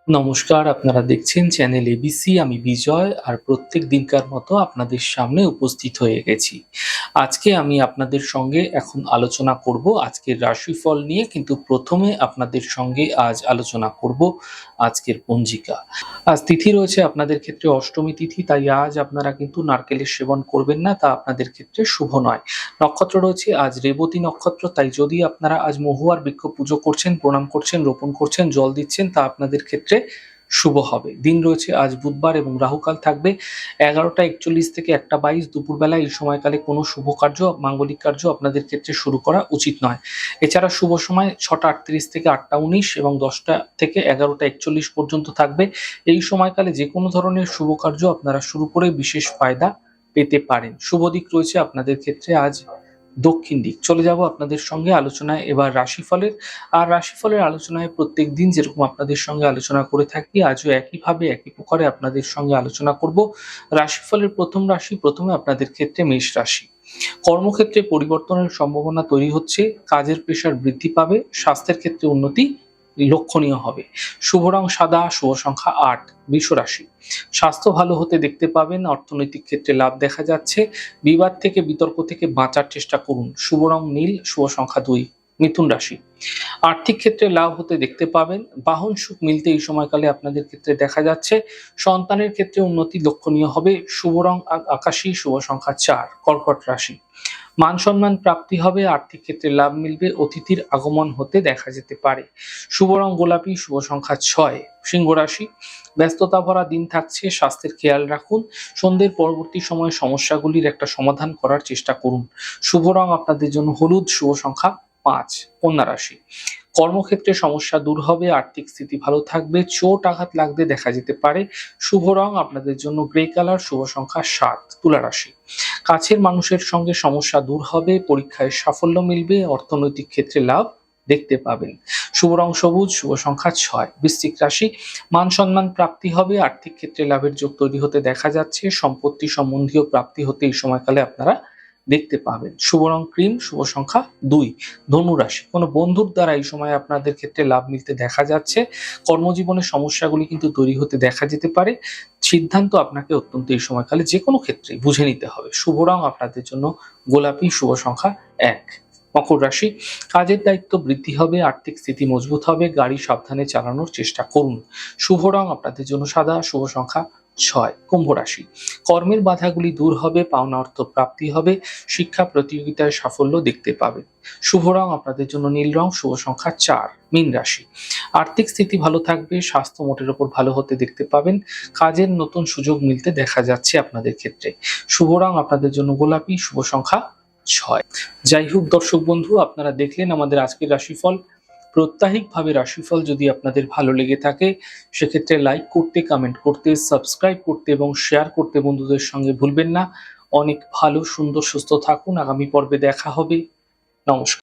নমস্কার, আপনারা দেখছেন চ্যানেল এবিসি। আমি বিজয় আর প্রত্যেক দিনকার মতো আপনাদের সামনে উপস্থিত হয়ে গেছি। আজকে আমি আপনাদের সঙ্গে এখন আলোচনা করব আজকের রাশিফল নিয়ে, কিন্তু প্রথমে আপনাদের সঙ্গে আজ আলোচনা করব আজকের পঞ্জিকা। আজ তিথি রয়েছে আপনাদের ক্ষেত্রে অষ্টমী তিথি, তাই আজ আপনারা কিন্তু নারকেলের সেবন করবেন না, তা আপনাদের ক্ষেত্রে শুভ নয়। নক্ষত্র রয়েছে আজ রেবতী নক্ষত্র, তাই যদি আপনারা আজ মহুয়ার বৃক্ষ পুজো করছেন, প্রণাম করছেন, রোপণ করছেন, জল দিচ্ছেন, তা আপনাদের ক্ষেত্রে শুভ হবে। দিন রয়েছে আজ বুধবার এবং রাহুকাল থাকবে 11টা 41 থেকে 1টা 22 দুপুরবেলা। এই সময়কালে কোনো শুভ কার্য, মাঙ্গলিক কার্য আপনাদের ক্ষেত্রে শুরু করা উচিত নয়। এছাড়া শুভ সময় 6টা 38 থেকে 8টা 19 এবং 10টা থেকে 11টা 41 পর্যন্ত থাকবে। এই সময়কালে যে কোনো ধরনের শুভ কার্য আপনারা শুরু করে বিশেষ ফায়দা পেতে পারেন। শুভ দিক রয়েছে আপনাদের ক্ষেত্রে আজ দক্ষিণ দিক। চলে যাব আপনাদের সঙ্গে আলোচনায় এবার রাশিফলের। আর রাশিফলের আলোচনায় প্রত্যেক দিন যেরকম আপনাদের সঙ্গে আলোচনা করে থাকি, আজও একইভাবে একই প্রকারে আপনাদের সঙ্গে আলোচনা করব। রাশিফলের প্রথম রাশি, প্রথমে আপনাদের ক্ষেত্রে মেষ রাশি। কর্মক্ষেত্রে পরিবর্তনের সম্ভাবনা তৈরি হচ্ছে, কাজের প্রেশার বৃদ্ধি পাবে, স্বাস্থ্যের ক্ষেত্রে উন্নতি লক্ষণীয় হবে। শুভ রং সাদা, শুভ সংখ্যা 8। বৃষ রাশি, স্বাস্থ্য ভালো হতে দেখতে পাবেন, অর্থনৈতিক ক্ষেত্রে লাভ দেখা যাচ্ছে, বিবাদ থেকে বিতর্ক থেকে বাঁচার চেষ্টা করুন। শুভ রং নীল, শুভ সংখ্যা 2। মিথুন রাশি, আর্থিক ক্ষেত্রে লাভ হতে দেখতে পাবেন, বাহন সুখ মিলতে এই সময়কালে আপনাদের ক্ষেত্রে দেখা যাচ্ছে, সন্তানের ক্ষেত্রে উন্নতি লক্ষণীয় হবে। শুভ রং আকাশী, শুভ সংখ্যা 4। কর্কট রাশি, মান সম্মান প্রাপ্তি হবে, আর্থিক ক্ষেত্রে লাভ মিলবে, অতিথির আগমন হতে দেখা যেতে পারে। শুভ রং গোলাপি, শুভ সংখ্যা 6। সিংহ রাশি, ব্যস্ততা ভরা দিন থাকছে, স্বাস্থ্যের খেয়াল রাখুন, সন্ধ্যের পরবর্তী সময়ে সমস্যাগুলির একটা সমাধান করার চেষ্টা করুন। শুভ রং আপনাদের জন্য হলুদ, শুভ সংখ্যা 5। কন্যা রাশি, কর্মক্ষেত্রে সমস্যা দূর হবে, আর্থিক স্থিতি ভালো থাকবে, চোট আঘাত লাগতে দেখা যেতে পারে। শুভ রং আপনাদের জন্য গ্রে কালার, শুভ সংখ্যা 7। তুলা রাশি, কাছের মানুষের সঙ্গে সমস্যা দূর হবে, পরীক্ষায় সাফল্য মিলবে, অর্থনৈতিক ক্ষেত্রে লাভ দেখতে পাবেন। শুভ রং সবুজ, শুভ সংখ্যা 6। বৃশ্চিক রাশি, মান সম্মান প্রাপ্তি হবে, আর্থিক ক্ষেত্রে লাভের যোগ তৈরি হতে দেখা যাচ্ছে, সম্পত্তি সম্বন্ধীয় প্রাপ্তি হতে এই সময়কালে আপনারা দেখতে পাবেন। শুভ রং ক্রিম, শুভ সংখ্যা 2। ধনু রাশি, কোনো বন্ধুর দ্বারা এই সময় আপনাদের ক্ষেত্রে লাভ মিলতে দেখা যাচ্ছে, কর্মজীবনের সমস্যাগুলি কিন্তু তৈরি হতে দেখা যেতে পারে। সিদ্ধান্ত আপনাকে অত্যন্ত এই সময়কালে যে কোনো ক্ষেত্রে বুঝে নিতে হবে। শুভ রং আপনাদের জন্য গোলাপি, শুভ সংখ্যা 1। মকর রাশি, কাজের দায়িত্ব বৃদ্ধি হবে, আর্থিক স্থিতি মজবুত হবে, গাড়ি সাবধানে চালানোর চেষ্টা করুন। শুভ রং আপনাদের জন্য সাদা, শুভ সংখ্যা 6। কুম্ভ রাশি, কর্মের বাধাগুলি দূর হবে, পাওনা অর্থ প্রাপ্তি হবে, শিক্ষা প্রতিযোগিতায় সাফল্য দেখতে পাবেন। শুভ রং আপনাদের জন্য নীল রং, শুভ সংখ্যা 4। মীন রাশি, আর্থিক স্থিতি ভালো থাকবে, স্বাস্থ্য মোটের উপর ভালো হতে দেখতে পাবেন, কাজের নতুন সুযোগ মিলতে দেখা যাচ্ছে আপনাদের ক্ষেত্রে। শুভ রং আপনাদের জন্য গোলাপি, শুভ সংখ্যা 6। যাই হোক দর্শক বন্ধু, আপনারা দেখলেন আমাদের আজকের রাশিফল। প্রত্যাহিকভাবে রাশিফল যদি আপনাদের ভালো লেগে থাকে, সেক্ষেত্রে লাইক করতে, কমেন্ট করতে, সাবস্ক্রাইব করতে এবং শেয়ার করতে বন্ধুদের সঙ্গে ভুলবেন না। অনেক ভালো, সুন্দর, সুস্থ থাকুন। আগামী পর্বে দেখা হবে। নমস্কার।